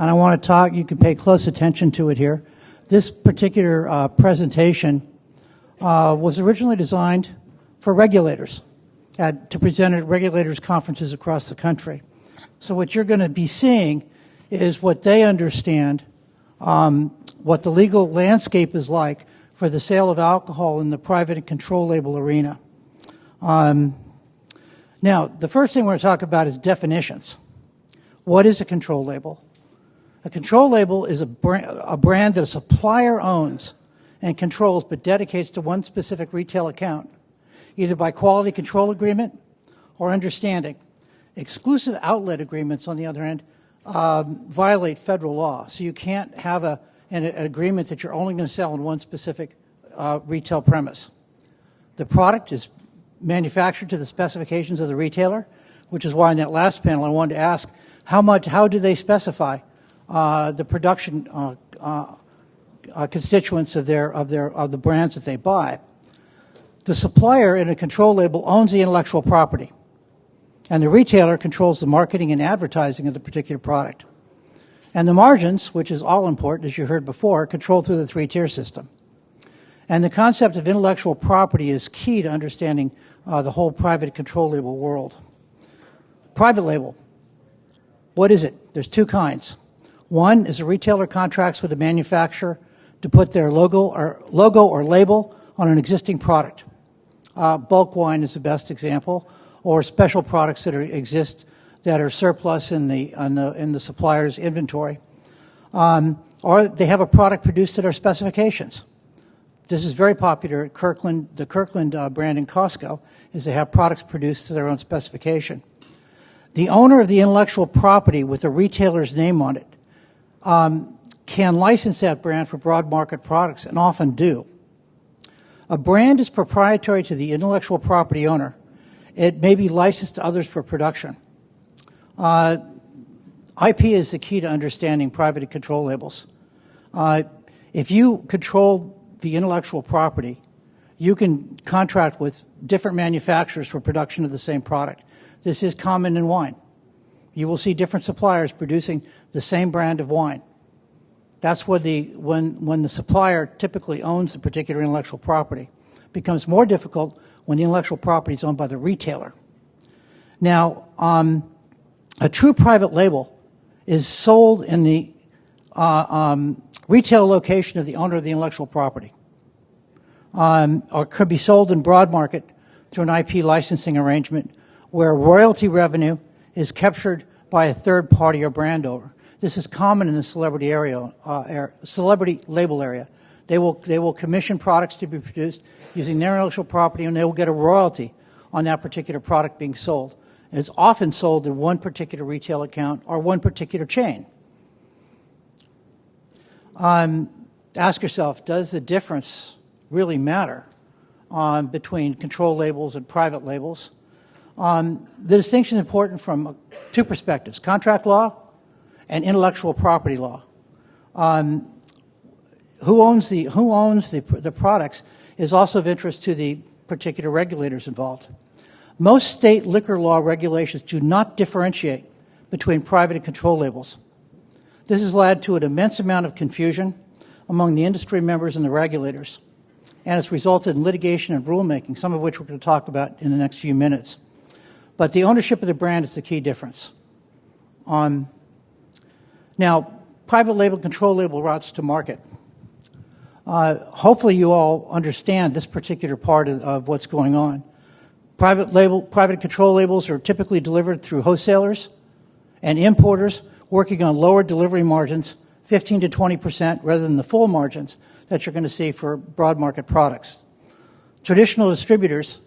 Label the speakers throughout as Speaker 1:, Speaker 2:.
Speaker 1: And I want to talk, you can pay close attention to it here. This particular presentation was originally designed for regulators to present at regulators' conferences across the country. So what you're going to be seeing is what they understand, what the legal landscape is like for the sale of alcohol in the private and control label arena. Now, the first thing we're going to talk about is definitions. What is a control label? A control label is a brand that a supplier owns and controls but dedicates to one specific retail account, either by quality control agreement or understanding. Exclusive outlet agreements, on the other hand, violate federal law. So you can't have an agreement that you're only going to sell in one specific retail premise. The product is manufactured to the specifications of the retailer, which is why in that last panel I wanted to ask how do they specify the production constituents of the brands that they buy. The supplier in a control label owns the intellectual property, and the retailer controls the marketing and advertising of the particular product. And the margins, which is all important, as you heard before, are controlled through the three-tier system. And the concept of intellectual property is key to understanding the whole private control label world. Private label, what is it? There's two kinds. One is a retailer contracts with a manufacturer to put their logo or label on an existing product. Bulk wine is the best example, or special products that exist that are surplus in the supplier's inventory. Or they have a product produced at our specifications. This is very popular at Kirkland. The Kirkland brand in Costco is they have products produced to their own specification. The owner of the intellectual property with the retailer's name on it can license that brand for broad market products, and often do. A brand is proprietary to the intellectual property owner. It may be licensed to others for production. IP is the key to understanding private and control labels. If you control the intellectual property, you can contract with different manufacturers for production of the same product. This is common in wine. You will see different suppliers producing the same brand of wine. That's when the supplier typically owns the particular intellectual property. It becomes more difficult when the intellectual property is owned by the retailer. Now, a true private label is sold in the retail location of the owner of the intellectual property, or could be sold in broad market through an IP licensing arrangement where royalty revenue is captured by a third party or brand owner. This is common in the celebrity label area. They will commission products to be produced using their intellectual property, and they will get a royalty on that particular product being sold. It's often sold in one particular retail account or one particular chain. Ask yourself, does the difference really matter between control labels and private labels? The distinction is important from two perspectives: contract law and intellectual property law. Who owns the products is also of interest to the particular regulators involved. Most state liquor law regulations do not differentiate between private and control labels. This has led to an immense amount of confusion among the industry members and the regulators, and it's resulted in litigation and rulemaking, some of which we're going to talk about in the next few minutes. But the ownership of the brand is the key difference. Now, private label, control label routes to market. Hopefully you all understand this particular part of what's going on. Private control labels are typically delivered through wholesalers and importers working on lower delivery margins, 15 to 20%, rather than the full margins that you're going to see for broad market products. Traditional distributors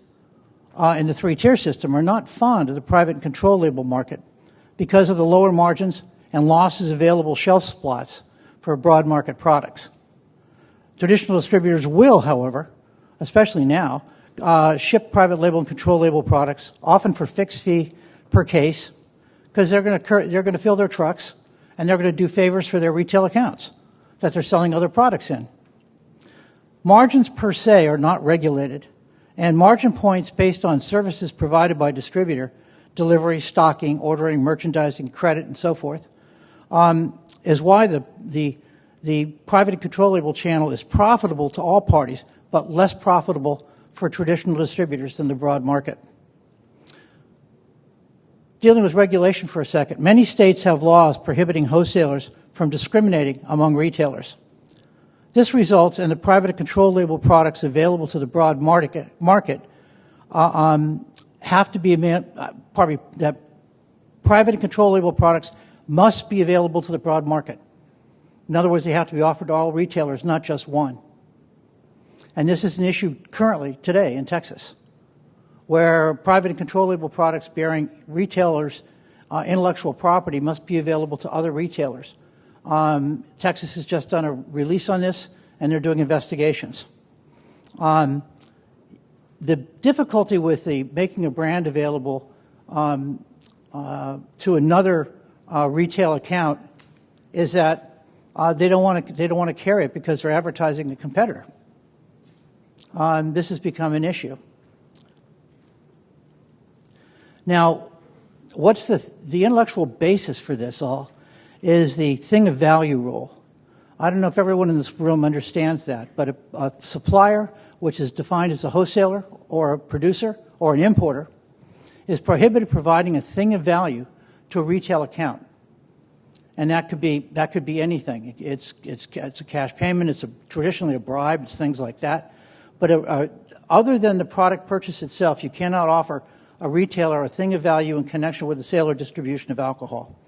Speaker 1: in the three-tier system are not fond of the private and control label market because of the lower margins and losses of available shelf spots for broad market products. Traditional distributors will, however, especially now, ship private label and control label products, often for fixed fee per case, because they're going to fill their trucks and they're going to do favors for their retail accounts that they're selling other products in. Margins per se are not regulated, and margin points based on services provided by distributor, delivery, stocking, ordering, merchandising, credit, and so forth, is why the private and control label channel is profitable to all parties, but less profitable for traditional distributors than the broad market. Dealing with regulation for a second, many states have laws prohibiting wholesalers from discriminating among retailers. This results in the private and control label products available to the broad market have to be, that private and control label products must be available to the broad market. In other words, they have to be offered to all retailers, not just one. And this is an issue currently, today, in Texas, where private and control label products bearing retailers' intellectual property must be available to other retailers. Texas has just done a release on this, and they're doing investigations. The difficulty with making a brand available to another retail account is that they don't want to carry it because they're advertising the competitor. This has become an issue. Now, what's the intellectual basis for this all is the thing of value rule. I don't know if everyone in this room understands that, but a supplier, which is defined as a wholesaler or a producer or an importer, is prohibited providing a thing of value to a retail account. And that could be anything. It's a cash payment. It's traditionally a bribe. It's things like that. But other than the product purchase itself, you cannot offer a retailer a thing of value in connection with the sale or distribution of alcohol.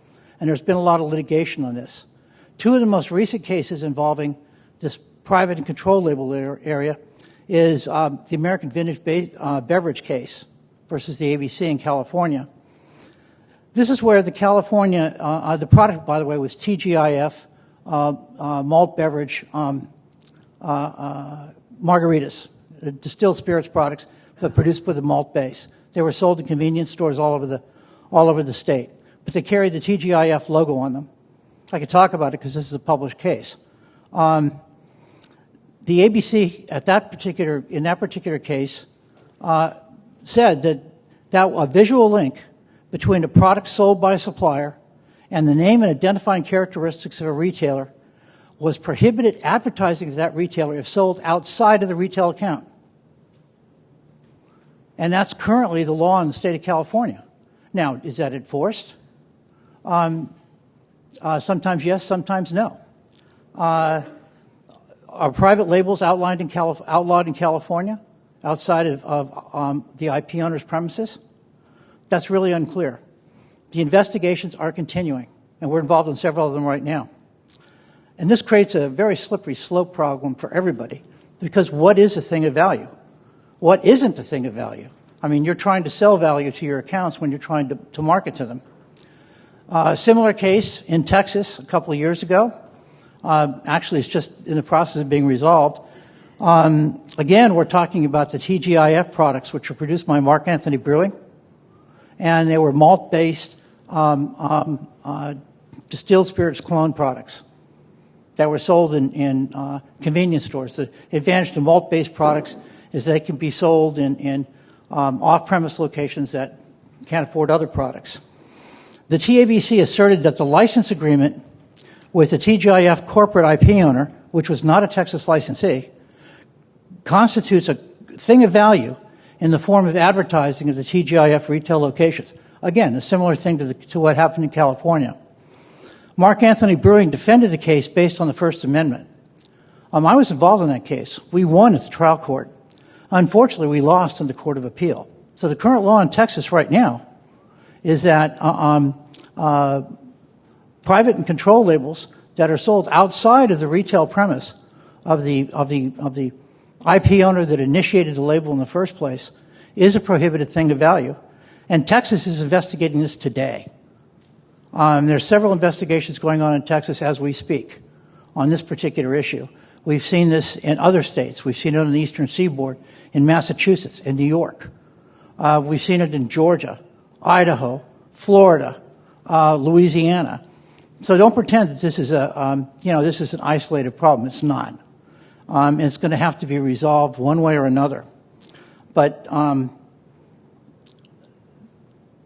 Speaker 1: And there's been a lot of litigation on this. Two of the most recent cases involving this private and control label area is the American Vintage Beverage case versus the ABC in California. This is where the California, the product, by the way, was TGIF, malt beverage, margaritas, distilled spirits products, but produced with a malt base. They were sold in convenience stores all over the state, but they carried the TGIF logo on them. I could talk about it because this is a published case. The ABC in that particular case said that a visual link between the product sold by a supplier and the name and identifying characteristics of a retailer was prohibited advertising to that retailer if sold outside of the retail account. And that's currently the law in the state of California. Now, is that enforced? Sometimes yes, sometimes no. Are private labels outlawed in California outside of the IP owner's premises? That's really unclear. The investigations are continuing, and we're involved in several of them right now. And this creates a very slippery slope problem for everybody, because what is a thing of value? What isn't a thing of value? I mean, you're trying to sell value to your accounts when you're trying to market to them. Similar case in Texas a couple of years ago. Actually, it's just in the process of being resolved. Again, we're talking about the TGIF products, which were produced by Mark Anthony Brewing. And they were malt-based distilled spirits clone products that were sold in convenience stores. The advantage to malt-based products is they can be sold in off-premise locations that can't afford other products. The TABC asserted that the license agreement with the TGIF corporate IP owner, which was not a Texas licensee, constitutes a thing of value in the form of advertising of the TGIF retail locations. Again, a similar thing to what happened in California. Mark Anthony Brewing defended the case based on the First Amendment. I was involved in that case. We won at the trial court. Unfortunately, we lost in the Court of Appeal. So the current law in Texas right now is that private and control labels that are sold outside of the retail premise of the IP owner that initiated the label in the first place is a prohibited thing of value. And Texas is investigating this today. There are several investigations going on in Texas as we speak on this particular issue. We've seen this in other states. We've seen it on the Eastern Seaboard, in Massachusetts, in New York. We've seen it in Georgia, Idaho, Florida, Louisiana. So don't pretend that this is this is an isolated problem. It's not. It's going to have to be resolved one way or another. But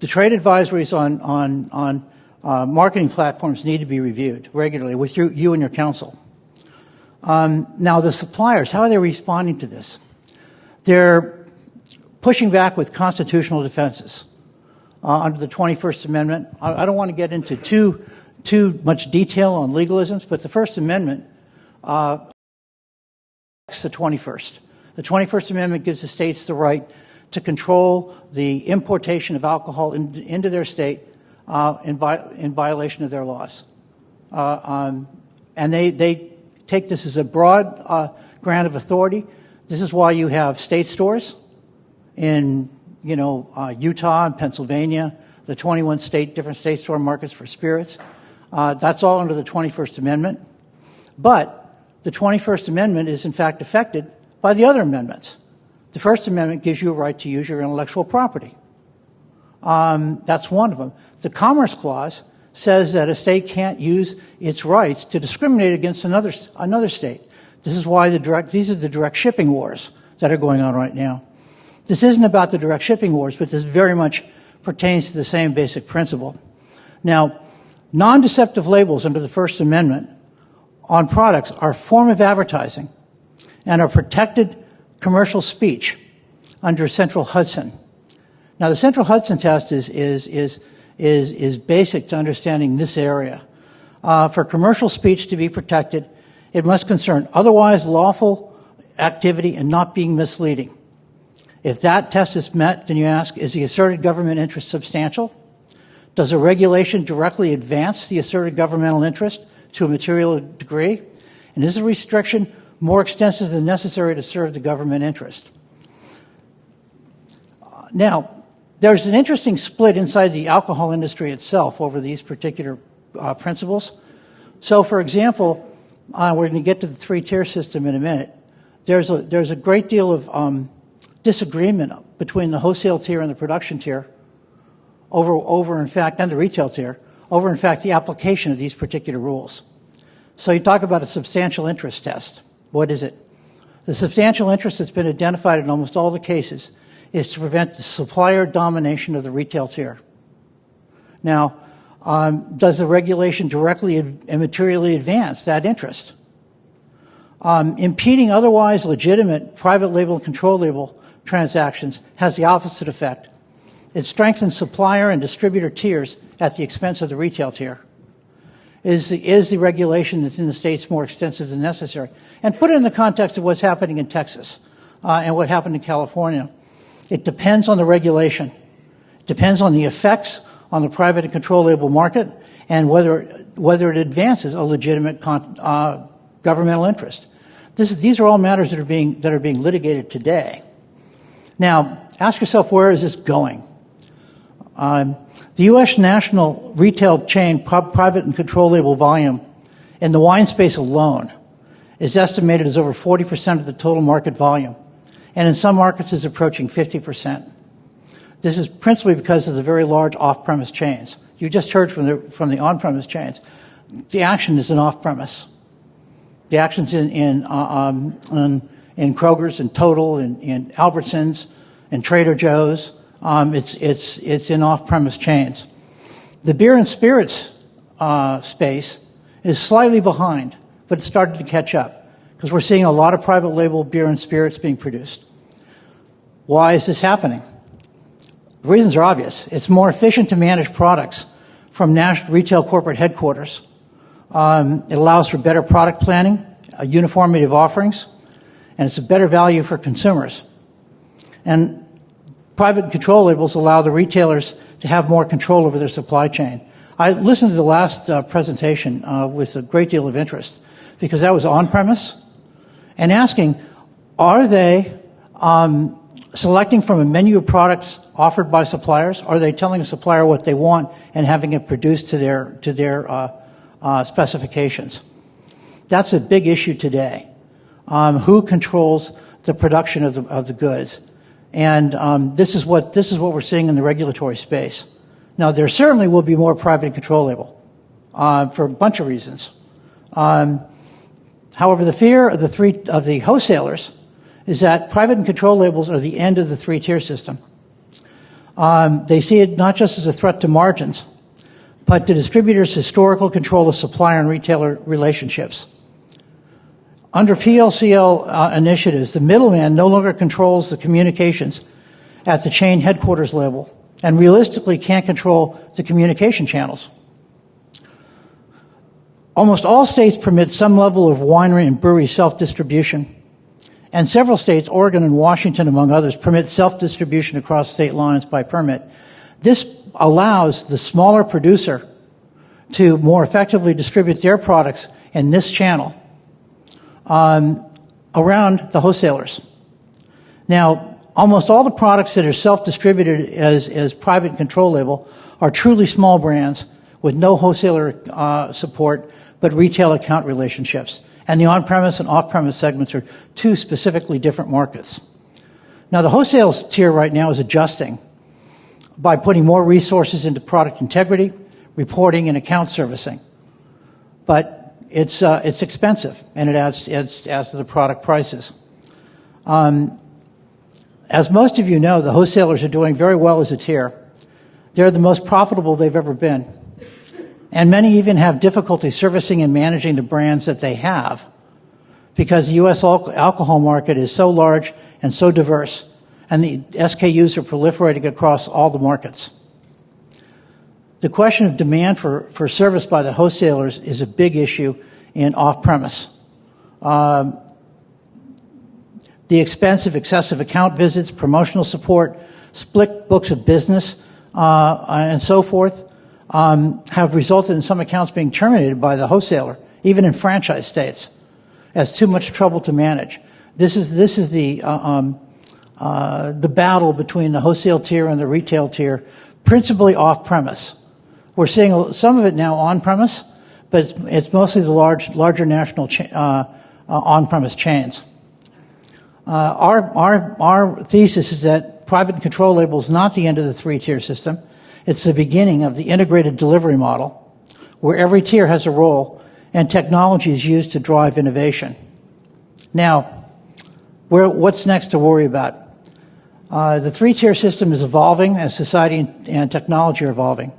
Speaker 1: the trade advisories on marketing platforms need to be reviewed regularly with you and your counsel. Now, the suppliers, how are they responding to this? They're pushing back with constitutional defenses under the 21st Amendment. I don't want to get into too much detail on legalisms, but the First Amendment the 21st. The 21st Amendment gives the states the right to control the importation of alcohol into their state in violation of their laws. And they take this as a broad grant of authority. This is why you have state stores in Utah and Pennsylvania, the 21 different state store markets for spirits. That's all under the 21st Amendment. But the 21st Amendment is in fact affected by the other amendments. The First Amendment gives you a right to use your intellectual property. That's one of them. The Commerce Clause says that a state can't use its rights to discriminate against another state. This is why these are the direct shipping wars that are going on right now. This isn't about the direct shipping wars, but this very much pertains to the same basic principle. Now, non-deceptive labels under the First Amendment on products are a form of advertising and are protected commercial speech under Central Hudson. Now, the Central Hudson test is basic to understanding this area. For commercial speech to be protected, it must concern otherwise lawful activity and not being misleading. If that test is met, then you ask, is the asserted government interest substantial? Does a regulation directly advance the asserted governmental interest to a material degree? And is the restriction more extensive than necessary to serve the government interest? Now, there's an interesting split inside the alcohol industry itself over these particular principles. So, for example, we're going to get to the three-tier system in a minute. There's a great deal of disagreement between the wholesale tier and the production tier over in fact, and the retail tier, over in fact the application of these particular rules. So you talk about a substantial interest test. What is it? The substantial interest that's been identified in almost all the cases is to prevent the supplier domination of the retail tier. Now, does the regulation directly and materially advance that interest? Impeding otherwise legitimate private label and control label transactions has the opposite effect. It strengthens supplier and distributor tiers at the expense of the retail tier. Is the regulation that's in the states more extensive than necessary? And put it in the context of what's happening in Texas and what happened in California. It depends on the regulation. It depends on the effects on the private and control label market and whether it advances a legitimate governmental interest. These are all matters that are being litigated today. Now, ask yourself, where is this going? The U.S. national retail chain private and control label volume in the wine space alone is estimated as over 40% of the total market volume, and in some markets is approaching 50%. This is principally because of the very large off-premise chains. You just heard from the on-premise chains. The action is in off-premise. The action's in Kroger's and Total, in Albertsons, and Trader Joe's. It's in off-premise chains. The beer and spirits space is slightly behind, but it's started to catch up because we're seeing a lot of private label beer and spirits being produced. Why is this happening? The reasons are obvious. It's more efficient to manage products from national retail corporate headquarters. It allows for better product planning, a uniformity of offerings, and it's a better value for consumers. And private control labels allow the retailers to have more control over their supply chain. I listened to the last presentation with a great deal of interest because that was on-premise and asking, are they selecting from a menu of products offered by suppliers? Are they telling a supplier what they want and having it produced to their specifications? That's a big issue today. who controls the production of the goods. And this is what we're seeing in the regulatory space. Now, there certainly will be more private and control label for a bunch of reasons. However, the fear of the wholesalers is that private and control labels are the end of the three-tier system. They see it not just as a threat to margins, but to distributors' historical control of supplier and retailer relationships. Under PLCL initiatives, the middleman no longer controls the communications at the chain headquarters level and realistically can't control the communication channels. Almost all states permit some level of winery and brewery self-distribution, and several states, Oregon and Washington among others, permit self-distribution across state lines by permit. This allows the smaller producer to more effectively distribute their products in this channel around the wholesalers. Now, almost all the products that are self-distributed as private control label are truly small brands with no wholesaler support, but retail account relationships. And the on-premise and off-premise segments are two specifically different markets. Now, the wholesale tier right now is adjusting by putting more resources into product integrity, reporting, and account servicing. But it's expensive, and it adds to the product prices. As most of you know, the wholesalers are doing very well as a tier. They're the most profitable they've ever been. And many even have difficulty servicing and managing the brands that they have because the U.S. alcohol market is so large and so diverse, and the SKUs are proliferating across all the markets. The question of demand for service by the wholesalers is a big issue in off-premise. The expensive, excessive account visits, promotional support, split books of business, and so forth, have resulted in some accounts being terminated by the wholesaler, even in franchise states, as too much trouble to manage. This is the battle between the wholesale tier and the retail tier, principally off-premise. We're seeing some of it now on-premise, but it's mostly the larger national on-premise chains. Our thesis is that private control label is not the end of the three-tier system. It's the beginning of the integrated delivery model, where every tier has a role and technology is used to drive innovation. Now, what's next to worry about? The three-tier system is evolving as society and technology are evolving.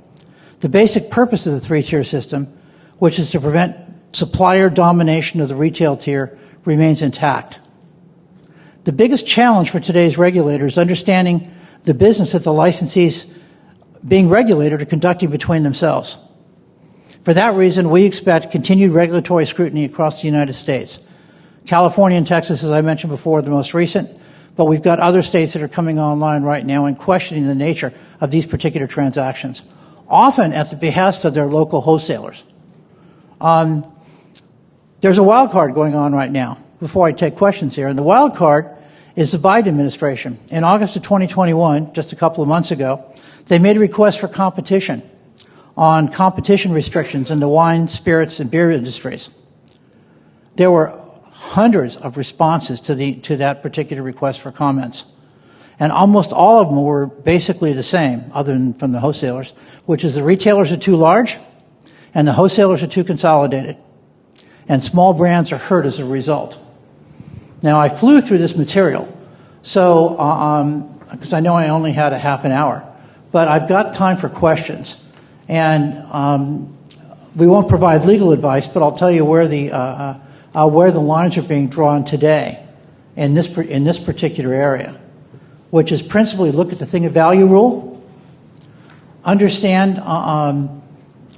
Speaker 1: The basic purpose of the three-tier system, which is to prevent supplier domination of the retail tier, remains intact. The biggest challenge for today's regulators is understanding the business that the licensees being regulated are conducting between themselves. For that reason, we expect continued regulatory scrutiny across the United States. California and Texas, as I mentioned before, are the most recent, but we've got other states that are coming online right now and questioning the nature of these particular transactions, often at the behest of their local wholesalers. There's a wild card going on right now, before I take questions here, and the wild card is the Biden administration. In August of 2021, just a couple of months ago, they made a request for competition on competition restrictions in the wine, spirits, and beer industries. There were hundreds of responses to that particular request for comments. And almost all of them were basically the same, other than from the wholesalers, which is the retailers are too large and the wholesalers are too consolidated. And small brands are hurt as a result. Now, I flew through this material, so because I know I only had a half an hour. But I've got time for questions. And we won't provide legal advice, but I'll tell you where the lines are being drawn today in this particular area, which is principally look at the thing of value rule, understand,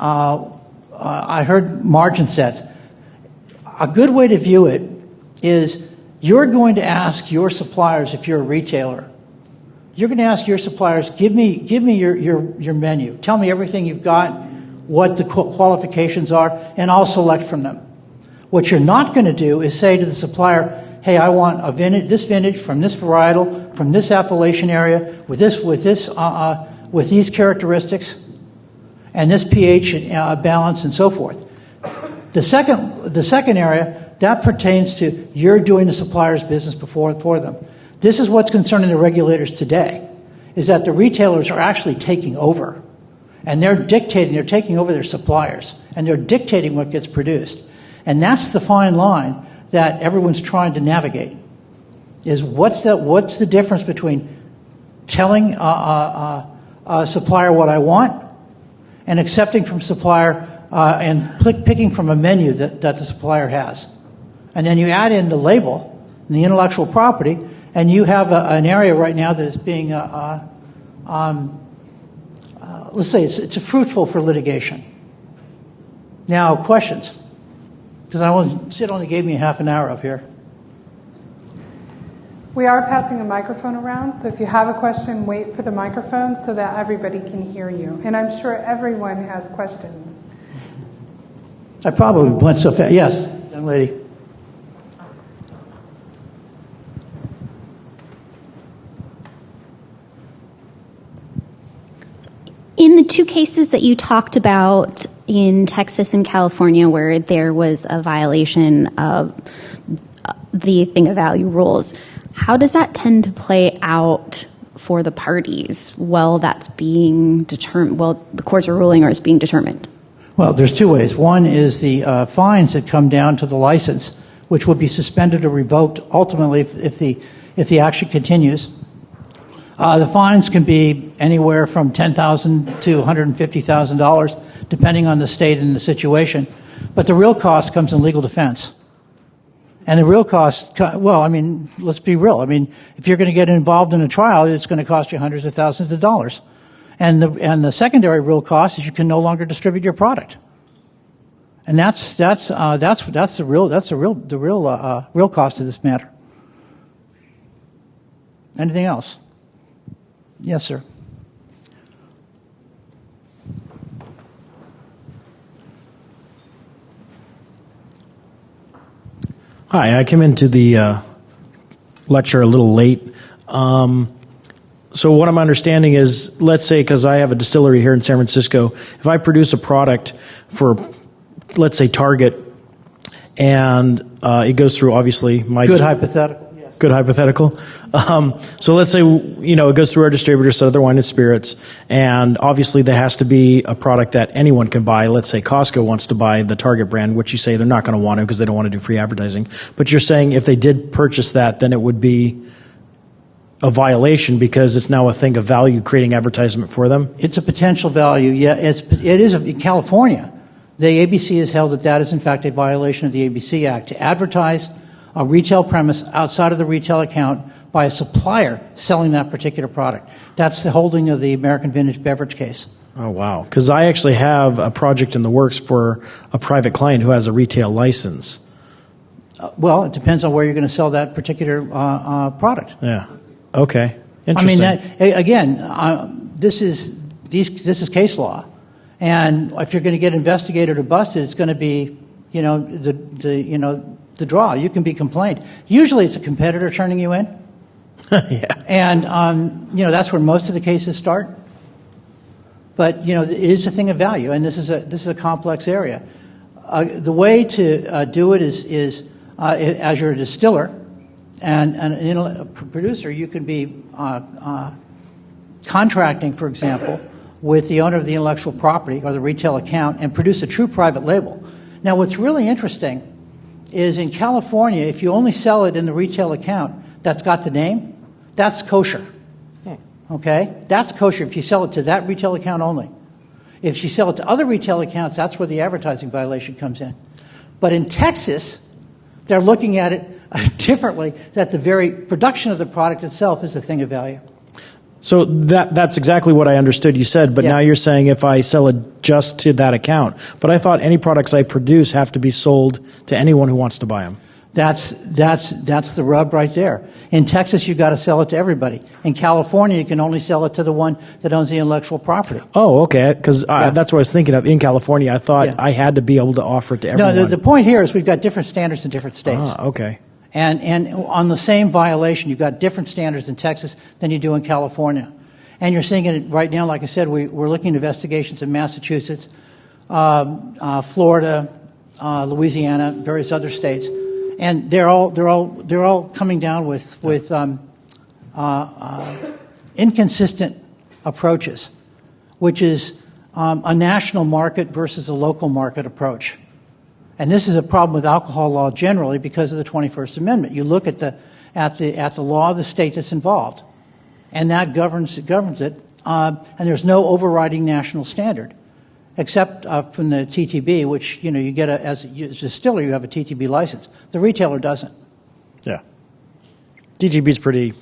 Speaker 1: I heard margin sets. A good way to view it is you're going to ask your suppliers, if you're a retailer, you're going to ask your suppliers, give me your menu. Tell me everything you've got, what the qualifications are, and I'll select from them. What you're not going to do is say to the supplier, hey, I want this vintage from this varietal, from this appellation area, with these characteristics, and this pH balance, and so forth. The second area, That pertains to you're doing the supplier's business for them. This is what's concerning the regulators today, is that the retailers are actually taking over. And they're taking over their suppliers, and they're dictating what gets produced. And that's the fine line that everyone's trying to navigate, is what's the difference between telling a supplier what I want and accepting from supplier and picking from a menu that the supplier has. And then you add in the label and the intellectual property, and you have an area right now that is being, let's say it's fruitful for litigation. Now, questions? Because Sid only gave me half an hour up here.
Speaker 2: We are passing a microphone around, so if you have a question, wait for the microphone so that everybody can hear you. And I'm sure everyone has questions.
Speaker 1: I probably went so fast. Yes, young lady.
Speaker 3: In the two cases that you talked about in Texas and California where there was a violation of the thing of value rules, how does that tend to play out for the parties while that's being determined, well, the courts are ruling or it's being determined?
Speaker 1: Well, there's two ways. One is the fines that come down to the license, which would be suspended or revoked ultimately if the action continues. The fines can be anywhere from $10,000 to $150,000, depending on the state and the situation. But the real cost comes in legal defense. And the real cost, well, I mean, let's be real. I mean, if you're going to get involved in a trial, it's going to cost you hundreds of thousands of dollars. And the secondary real cost is you can no longer distribute your product. And that's the real cost of this matter. Anything else? Yes, sir.
Speaker 4: Hi, I came into the lecture a little late. So what I'm understanding is, let's say, because I have a distillery here in San Francisco, if I produce a product for, let's say, Target, and it goes through, obviously, my...
Speaker 1: Good hypothetical. Yes.
Speaker 4: Good hypothetical. So let's say, it goes through our distributor, Southern Wine and Spirits, and obviously there has to be a product that anyone can buy. Let's say Costco wants to buy the Target brand, which you say they're not going to want to because they don't want to do free advertising. But you're saying if they did purchase that, then it would be a violation because it's now a thing of value creating advertisement for them? It's
Speaker 1: a potential value, yeah. It is in California. The ABC has held that is in fact a violation of the ABC Act to advertise a retail premise outside of the retail account by a supplier selling that particular product. That's the holding of the American Vintage Beverage case.
Speaker 4: Oh, wow. Because I actually have a project in the works for a private client who has a retail license.
Speaker 1: Well, it depends on where you're going to sell that particular product.
Speaker 4: Yeah. Okay. Interesting.
Speaker 1: I mean, this is case law, and if you're going to get investigated or busted, it's going to be, the draw. You can be complained. Usually, it's a competitor turning you in.
Speaker 4: Yeah.
Speaker 1: And that's where most of the cases start. But it is a thing of value, and this is a complex area. The way to do it is as you're a distiller. And a producer, you can be contracting, for example, with the owner of the intellectual property or the retail account and produce a true private label. Now, what's really interesting is in California, if you only sell it in the retail account that's got the name, that's kosher. Okay? That's kosher if you sell it to that retail account only. If you sell it to other retail accounts, that's where the advertising violation comes in. But in Texas, they're looking at it differently, that the very production of the product itself is a thing of value.
Speaker 4: So that's exactly what I understood you said, but now you're saying if I sell it just to that account. But I thought any products I produce have to be sold to anyone who wants to buy them.
Speaker 1: That's the rub right there. In Texas, you've got to sell it to everybody. In California, you can only sell it to the one that owns the intellectual property.
Speaker 4: Oh, okay, because that's what I was thinking of. In California, I thought I had to be able to offer it to everyone.
Speaker 1: No, the point here is we've got different standards in different states.
Speaker 4: Ah, okay.
Speaker 1: And on the same violation, you've got different standards in Texas than you do in California. And you're seeing it right now, like I said, we're looking at investigations in Massachusetts, Florida, Louisiana, various other states. And they're all coming down with inconsistent approaches, which is a national market versus a local market approach. And this is a problem with alcohol law generally because of the 21st Amendment. You look at the law of the state that's involved, and that governs it, and there's no overriding national standard, except from the TTB, which you get as a distiller, you have a TTB license. The retailer doesn't.
Speaker 4: Yeah, TTB's pretty.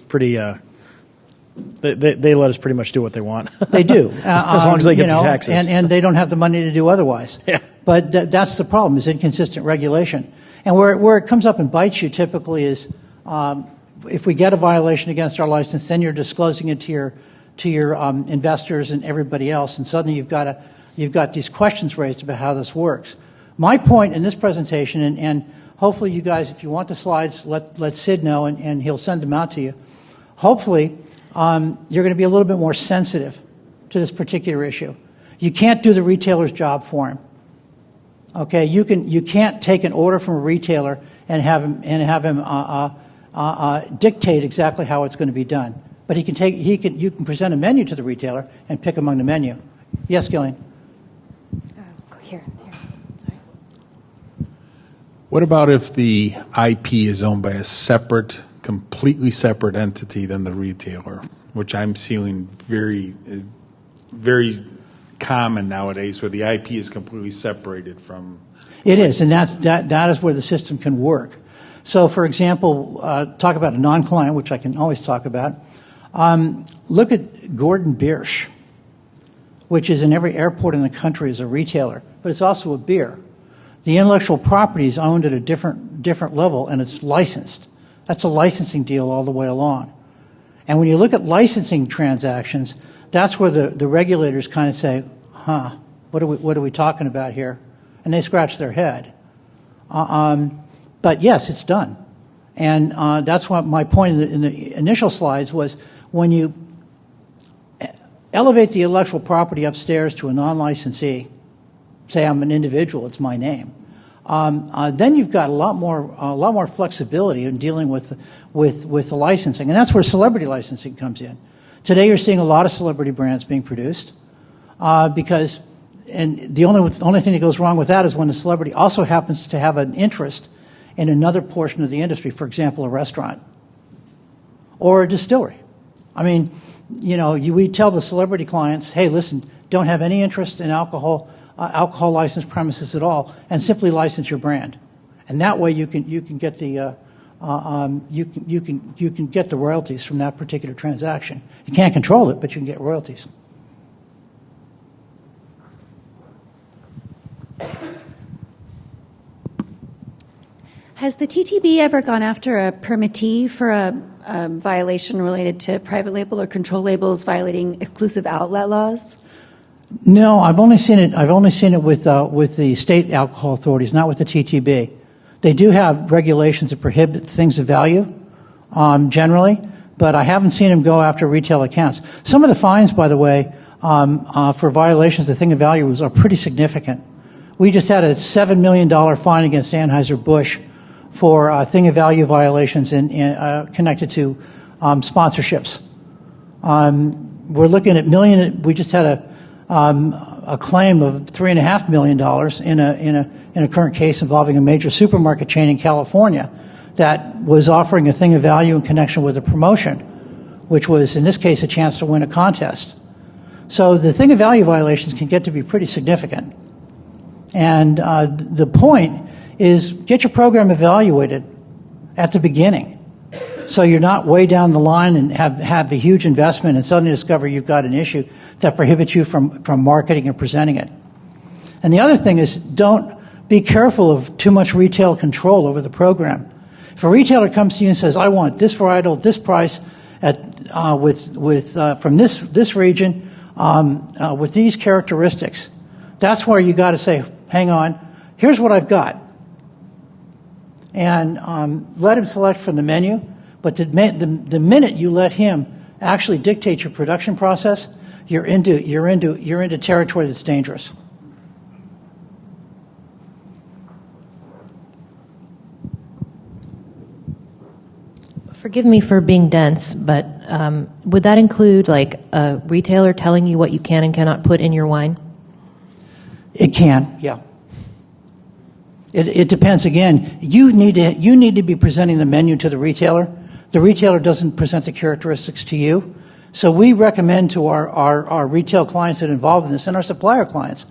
Speaker 4: They let us pretty much do what they want.
Speaker 1: They do,
Speaker 4: as long as they get the taxes,
Speaker 1: and they don't have the money to do otherwise.
Speaker 4: Yeah.
Speaker 1: But that's the problem: is inconsistent regulation. And where it comes up and bites you typically is if we get a violation against our license, then you're disclosing it to your investors and everybody else, and suddenly you've got these questions raised about how this works. My point in this presentation, and hopefully you guys, if you want the slides, let Sid know, and he'll send them out to you. Hopefully, you're going to be a little bit more sensitive to this particular issue. You can't do the retailer's job for him. Okay, you can't take an order from a retailer and have him dictate exactly how it's going to be done. But you can present a menu to the retailer and pick among the menu. Yes, Gillian.
Speaker 3: Here. Sorry.
Speaker 5: What about if the IP is owned by a completely separate entity than the retailer, which I'm seeing very, very common nowadays, where the IP is completely separated from.
Speaker 1: It is, and that is where the system can work. So, for example, talk about a non-client, which I can always talk about. Look at Gordon Biersch, which is in every airport in the country as a retailer, but it's also a beer. The intellectual property is owned at a different level, and it's licensed. That's a licensing deal all the way along. And when you look at licensing transactions, that's where the regulators kind of say, what are we talking about here? And they scratch their head. But yes, it's done. And that's what my point in the initial slides was, when you elevate the intellectual property upstairs to a non-licensee, say I'm an individual, it's my name, then you've got a lot more flexibility in dealing with the licensing, and that's where celebrity licensing comes in. Today, you're seeing a lot of celebrity brands being produced because, and the only thing that goes wrong with that is when the celebrity also happens to have an interest in another portion of the industry, for example, a restaurant or a distillery. I mean, we tell the celebrity clients, hey, listen, don't have any interest in alcohol licensed premises at all, and simply license your brand, and that way you can get the you can get the royalties from that particular transaction. You can't control it, but you can get royalties.
Speaker 6: Has the TTB ever gone after a permittee for a violation related to private label or control labels violating exclusive outlet laws?
Speaker 1: No, I've only seen it with the state alcohol authorities, not with the TTB. They do have regulations that prohibit things of value, generally, but I haven't seen them go after retail accounts. Some of the fines, by the way, for violations of thing of value are pretty significant. We just had a $7 million fine against Anheuser-Busch for thing of value violations connected to sponsorships. We're looking at we just had a claim of $3.5 million in a current case involving a major supermarket chain in California that was offering a thing of value in connection with a promotion, which was, in this case, a chance to win a contest. So the thing of value violations can get to be pretty significant. And the point is, get your program evaluated at the beginning, so you're not way down the line and have a huge investment and suddenly discover you've got an issue that prohibits you from marketing and presenting it. And the other thing is, don't be careful of too much retail control over the program. If a retailer comes to you and says, I want this varietal, this price, from this region, with these characteristics, that's where you got to say, hang on, here's what I've got. And let him select from the menu, but the minute you let him actually dictate your production process, you're into territory that's dangerous.
Speaker 7: Forgive me for being dense, but would that include like a retailer telling you what you can and cannot put in your wine?
Speaker 1: It can, yeah. It depends. Again, you need to be presenting the menu to the retailer. The retailer doesn't present the characteristics to you. So we recommend to our retail clients that are involved in this and our supplier clients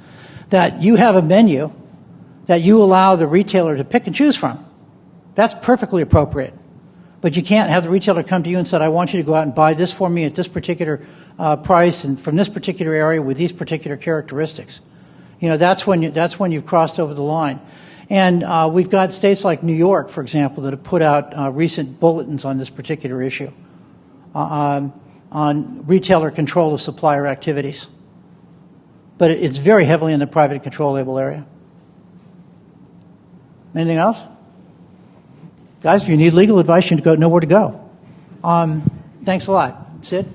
Speaker 1: that you have a menu that you allow the retailer to pick and choose from. That's perfectly appropriate. But you can't have the retailer come to you and say, I want you to go out and buy this for me at this particular price and from this particular area with these particular characteristics. You know, that's when you've crossed over the line. And we've got states like New York, for example, that have put out recent bulletins on this particular issue on retailer control of supplier activities. But it's very heavily in the private control label area. Anything else? Guys, if you need legal advice, you know where to go. Thanks a lot. Sid?